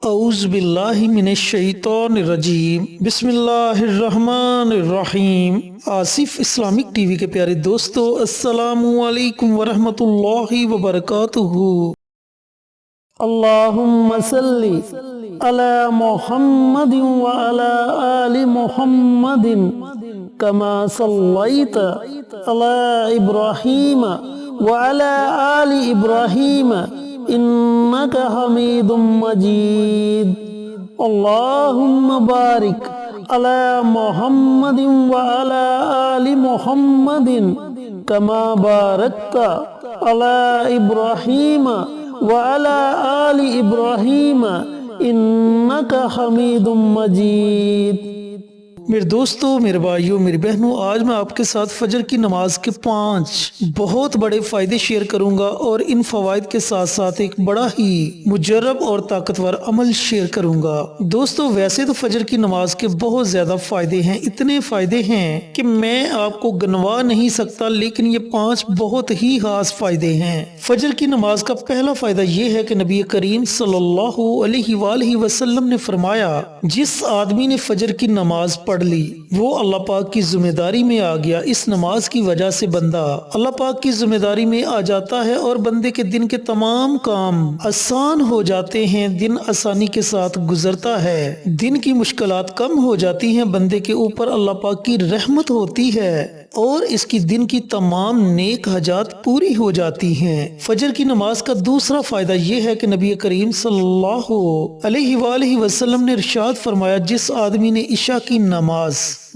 औज़ु बिल्लाहि मिनश शैतानिर रजीम बिस्मिल्लाहिर्रहमानिर्रहीम। Asif Islamic TV के प्यारे दोस्तों, अस्सलामु अलैकुम वरहमतुल्लाहि वबरकातुहू। अल्लाहुम्मा सल्ली अला मुहम्मदिन व अला आलि मुहम्मदिन कमा सल्लैत अला इब्राहीम व अला आलि इब्राहीम इन्नका हमीदुम मजीद। अल्लाहुम्मा बारिक अला मुहम्मदिन व अला आलि मुहम्मदिन कमा बारकता अला इब्राहीम व अला आलि इब्राहीम इन्नका हमीदुम मजीद। मेरे दोस्तों, मेरे भाइयों, मेरी बहनों, आज मैं आपके साथ फजर की नमाज के 5 बहुत बड़े फायदे शेयर करूंगा और इन फवाइद के साथ साथ एक बड़ा ही मुजर्रब और ताकतवर अमल शेयर करूंगा। दोस्तों, वैसे तो फजर की नमाज के बहुत ज्यादा फायदे हैं, इतने फायदे हैं कि मैं आपको गिनवा नहीं सकता, लेकिन ये 5 बहुत ही खास फायदे हैं। फजर की नमाज का पहला फायदा ये है कि नबी करीम सल्लल्लाहु अलैहि वसल्लम ने फरमाया, जिस आदमी ने फजर की नमाज पढ़ ली वो अल्लाह पाक की जिम्मेदारी में आ गया। इस नमाज की वजह से बंदा अल्लाह पाक की जिम्मेदारी में आ जाता है और बंदे के दिन के तमाम काम आसान हो जाते हैं। दिन आसानी के साथ गुजरता है, दिन की मुश्किलात कम हो जाती हैं, बंदे के ऊपर अल्लाह पाक की रहमत होती है और इसकी दिन की तमाम नेक हजात पूरी हो जाती हैं। फजर की नमाज का दूसरा फायदा ये है कि नबी करीम सल्लल्लाहु अलैहि वसल्लम ने इरशाद फरमाया, जिस आदमी ने इशा की नमाज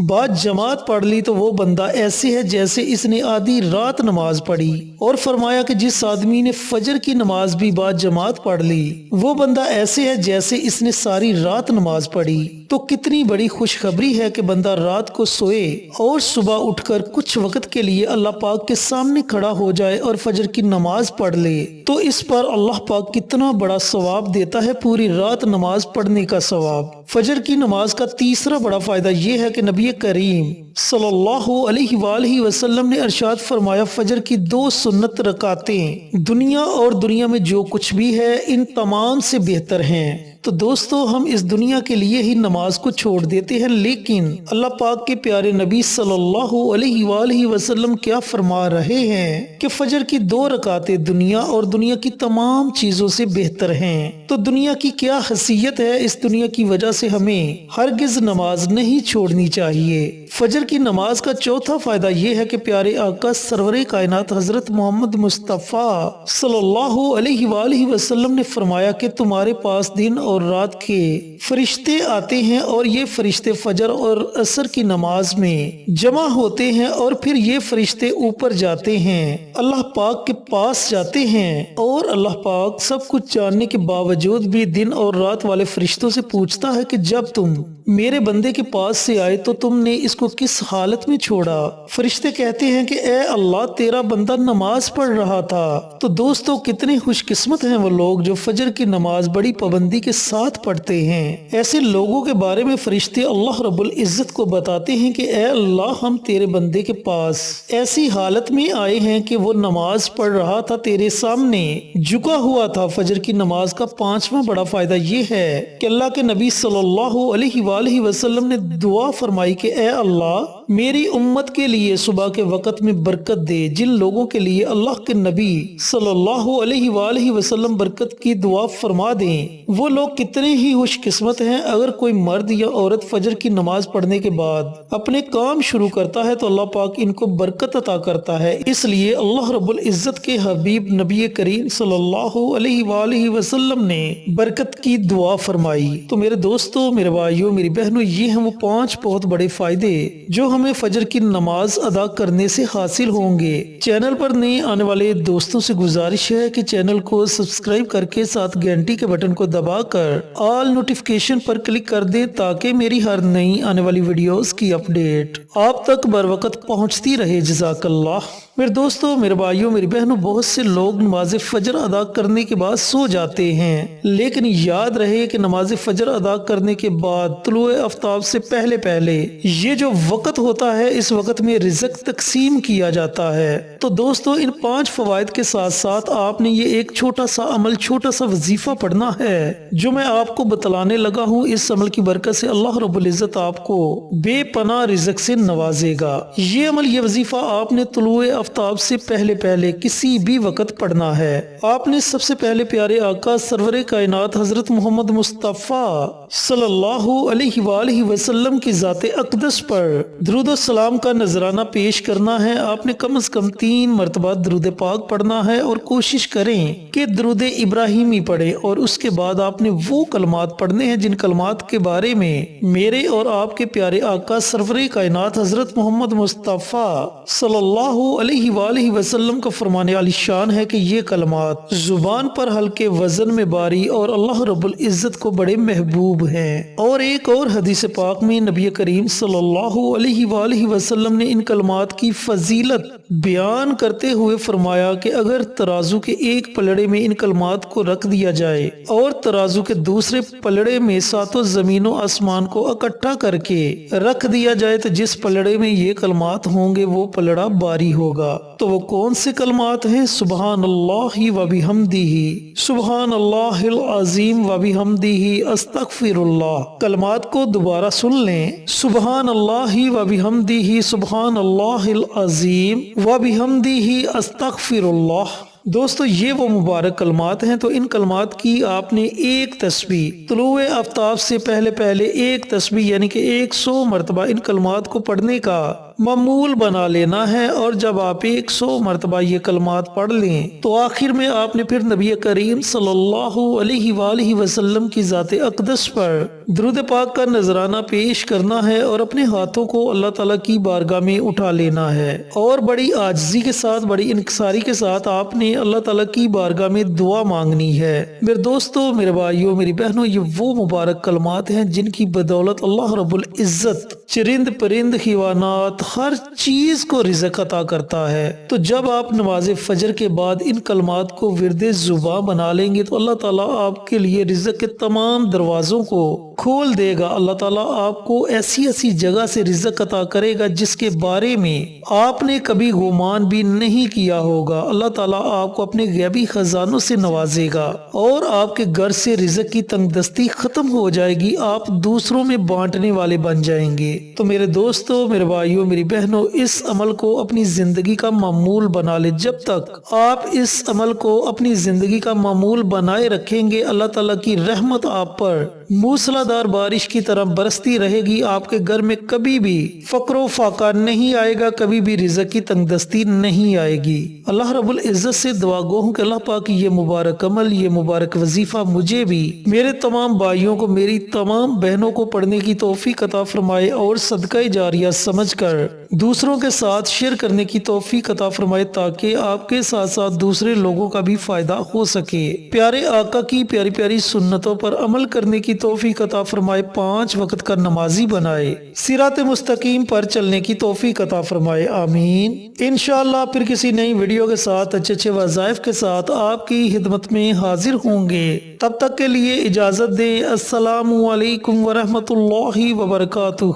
बाद जमात पढ़ ली तो वो बंदा ऐसे है जैसे इसने आधी रात नमाज पढ़ी। और फरमाया कि जिस आदमी ने फजर की नमाज भी बाद जमात पढ़ ली वो बंदा ऐसे है जैसे इसने सारी रात नमाज पढ़ी। तो कितनी बड़ी खुशखबरी है कि बंदा रात को सोए और सुबह उठकर कुछ वक्त के लिए अल्लाह पाक के सामने खड़ा हो जाए और फजर की नमाज पढ़ ले तो इस पर अल्लाह पाक कितना बड़ा सवाब देता है, पूरी रात नमाज पढ़ने का सवाब। फजर की नमाज का तीसरा बड़ा फायदा ये है कि नबी करीम सल्लल्लाहु अलैहि वसल्लम ने इरशाद फरमाया, फजर की 2 सुन्नत रकातें दुनिया और दुनिया में जो कुछ भी है इन तमाम से बेहतर हैं। तो दोस्तों, हम इस दुनिया के लिए ही नमाज को छोड़ देते हैं, लेकिन अल्लाह पाक के प्यारे नबी सल्लल्लाहु अलैहि वसल्लम क्या फरमा रहे हैं कि फजर की 2 रकातें दुनिया और दुनिया की तमाम चीजों से बेहतर हैं। तो दुनिया की क्या हैसियत है, इस दुनिया की वजह से हमें हरगिज नमाज नहीं छोड़नी चाहिए। फजर की नमाज का चौथा फायदा ये है कि प्यारे आका सरवरे कायनात हजरत मोहम्मद मुस्तफ़ा सल्लल्लाहु अलैहि वसल्लम ने फरमाया कि तुम्हारे पास दिन और रात के फरिश्ते आते हैं और ये फरिश्ते फजर और असर की नमाज में जमा होते हैं और फिर ये फरिश्ते ऊपर जाते हैं, अल्लाह पाक के पास जाते हैं और अल्लाह पाक सब कुछ जानने के बावजूद भी दिन और रात वाले फरिश्तों से पूछता है कि जब तुम मेरे बंदे के पास से आए तो तुमने इसको किस हालत में छोड़ा। फरिश्ते कहते हैं कि ए अल्लाह, तेरा बंदा नमाज पढ़ रहा था। तो दोस्तों, कितने खुशकिस्मत हैं वो लोग जो फजर की नमाज बड़ी पाबंदी के साथ पढ़ते हैं। ऐसे लोगों के बारे में फरिश्ते अल्लाह रब्बुल इज्जत को बताते हैं कि ए अल्लाह, हम तेरे बंदे के पास ऐसी हालत में आए हैं कि वो नमाज पढ़ रहा था, तेरे सामने झुका हुआ था। फजर की नमाज का 5वां बड़ा फायदा ये है कि अल्लाह के नबी सल्लल्लाहु अलैहि वसल्लम ने दुआ फरमाई कि ए अल्लाह, मेरी उम्मत के लिए सुबह के वक़्त में बरकत दे। जिन लोगों के लिए अल्लाह के नबी सल्लल्लाहु अलैहि वसल्लम बरकत की दुआ फरमा दें वो लोग कितने ही खुशकिस्मत हैं। अगर कोई मर्द या औरत फजर की नमाज पढ़ने के बाद अपने काम शुरू करता है तो अल्लाह पाक इनको बरकत अता करता है। इसलिए अल्लाह रब्बुल इज्जत के हबीब नबी करीम सल्लल्लाहु अलैहि वसल्लम ने बरकत की दुआ फरमाई। तो मेरे दोस्तों, मेरे भाइयों, मेरी बहनों, ये हैं वो 5 बहुत बड़े फायदे जो हमें फजर की नमाज अदा करने से हासिल होंगे। चैनल पर नए आने वाले दोस्तों से गुजारिश है कि चैनल को सब्सक्राइब करके साथ घंटी के बटन को दबाकर ऑल नोटिफिकेशन पर क्लिक कर दे ताकि मेरी हर नई आने वाली वीडियोस की अपडेट आप तक बर वक्त पहुंचती रहे। जज़ाकल्लाह। میرے دوستو، میرے بھائیوں، میری بہنوں، بہت سے لوگ نماز فجر ادا کرنے کے بعد سو جاتے ہیں، لیکن یاد رہے کہ نماز فجر ادا کرنے کے بعد طلوع آفتاب سے پہلے پہلے یہ جو وقت ہوتا ہے، اس وقت میں رزق تقسیم کیا جاتا ہے۔ تو دوستو، ان 5 فوائد کے ساتھ ساتھ آپ نے یہ ایک چھوٹا سا عمل، چھوٹا سا وظیفہ پڑھنا ہے جو میں آپ کو بتلانے لگا ہوں۔ اس عمل کی برکت سے اللہ رب العزت آپ کو بے پناہ رزق سے نوازے گا۔ یہ عمل، یہ وظیفہ آپ نے طلوع آفتاب سے پہلے پہلے کسی بھی وقت پڑھنا ہے۔ آپ نے سب سے پہلے پیارے آقا سرور کائنات حضرت محمد مصطفیٰ صلی اللہ علیہ وآلہ وسلم کی ذات اقدس پر درود و سلام کا نذرانہ پیش کرنا ہے۔ آپ نے کم از کم 3 مرتبہ درود پاک پڑھنا ہے، اور کوشش کریں کہ درود ابراہیمی پڑھیں، اور اس کے بعد آپ نے وہ کلمات پڑھنے ہیں جن کلمات کے بارے میں میرے اور آپ کے پیارے آقا سرور کائنات حضرت محمد مصطفیٰ صلی اللہ علیہ وآلہ وسلم کا فرمان عالی شان ہے کہ یہ کلمات زبان پر ہلکے وزن میں باری اور اللہ رب العزت کو بڑے محبوب ہیں۔ اور ایک اور حدیث پاک میں نبی کریم صلی اللہ علیہ وآلہ وسلم نے ان کلمات کی فضیلت بیان کرتے ہوئے فرمایا کہ اگر ترازو کے ایک پلڑے میں ان کلمات کو رکھ دیا جائے اور ترازو کے دوسرے پلڑے میں 7 زمین و آسمان کو اکٹھا کر کے رکھ دیا جائے تو جس پلڑے میں یہ کلمات ہوں گے وہ پلڑا باری ہوگا۔ تو وہ کون سے کلمات ہیں؟ سبحان اللہ و بحمدہ، سبحان اللہ العظیم و بحمدہ، استغفر اللہ۔ کلمات کو دوبارہ سن لیں۔ سبحان اللہ و بحمدہ، سبحان اللہ العظیم و بحمدہ، استغفر اللہ۔ دوستو، یہ وہ مبارک کلمات ہیں۔ تو ان کلمات کی آپ نے ایک تسبیح طلوع آفتاب سے پہلے پہلے ایک تسبیح یعنی کہ 100 مرتبہ ان کلمات کو پڑھنے کا معمول بنا لینا ہے۔ اور جب آپ 100 مرتبہ یہ کلمات پڑھ لیں تو آخر میں آپ نے پھر نبی کریم صلی اللہ علیہ وآلہ وسلم کی ذات اقدس پر درود پاک کا نذرانہ پیش کرنا ہے، اور اپنے ہاتھوں کو اللہ تعالیٰ کی بارگاہ میں اٹھا لینا ہے، اور بڑی عاجزی کے ساتھ، بڑی انکساری کے ساتھ آپ نے اللہ تعالیٰ کی بارگاہ میں دعا مانگنی ہے۔ میرے دوستو، میرے بھائیوں، میری بہنوں، یہ وہ مبارک کلمات ہیں جن کی بدولت اللہ رب العزت چرند پرند حیوانات ہر چیز کو رزق عطا کرتا ہے۔ تو جب آپ نماز فجر کے بعد ان کلمات کو ورد زباں بنا لیں گے تو اللہ تعالیٰ آپ کے لیے رزق کے تمام دروازوں کو کھول دے گا۔ اللہ تعالیٰ آپ کو ایسی ایسی جگہ سے رزق عطا کرے گا جس کے بارے میں آپ نے کبھی گمان بھی نہیں کیا ہوگا۔ اللہ تعالیٰ آپ کو اپنے غیبی خزانوں سے نوازے گا، اور آپ کے گھر سے رزق کی تنگ دستی ختم ہو جائے گی، آپ دوسروں میں بانٹنے والے بن جائیں گے۔ تو میرے دوستو، میرے بھائیوں، میری بہنوں، اس عمل کو اپنی زندگی کا معمول بنا لے۔ جب تک آپ اس عمل کو اپنی زندگی کا معمول بنائے رکھیں گے، اللہ تعالیٰ کی رحمت آپ پر موسلادھار بارش کی طرح برستی رہے گی۔ آپ کے گھر میں کبھی بھی فقر و فاقہ نہیں آئے گا، کبھی بھی رزق کی تنگ دستی نہیں آئے گی۔ اللہ رب العزت سے دعا گو ہوں کہ اللہ پاک یہ مبارک عمل، یہ مبارک وظیفہ مجھے بھی، میرے تمام بھائیوں کو، میری تمام بہنوں کو پڑھنے کی توفیق عطا فرمائے، اور صدقہ جاریہ سمجھ کر دوسروں کے ساتھ شیئر کرنے کی توفیق عطا فرمائے، تاکہ آپ کے ساتھ ساتھ دوسرے لوگوں کا بھی فائدہ ہو سکے۔ پیارے آقا کی پیاری پیاری سنتوں پر عمل کرنے کی توفیق عطا فرمائے، 5 وقت کا نمازی بنائے، صراط مستقیم پر چلنے کی توفیق عطا فرمائے، آمین۔ انشاءاللہ پھر کسی نئی ویڈیو کے ساتھ اچھے اچھے وظائف کے ساتھ آپ کی خدمت میں حاضر ہوں گے۔ تب تک کے لیے اجازت دیں۔ السلام علیکم ورحمۃ اللہ وبرکاتہ۔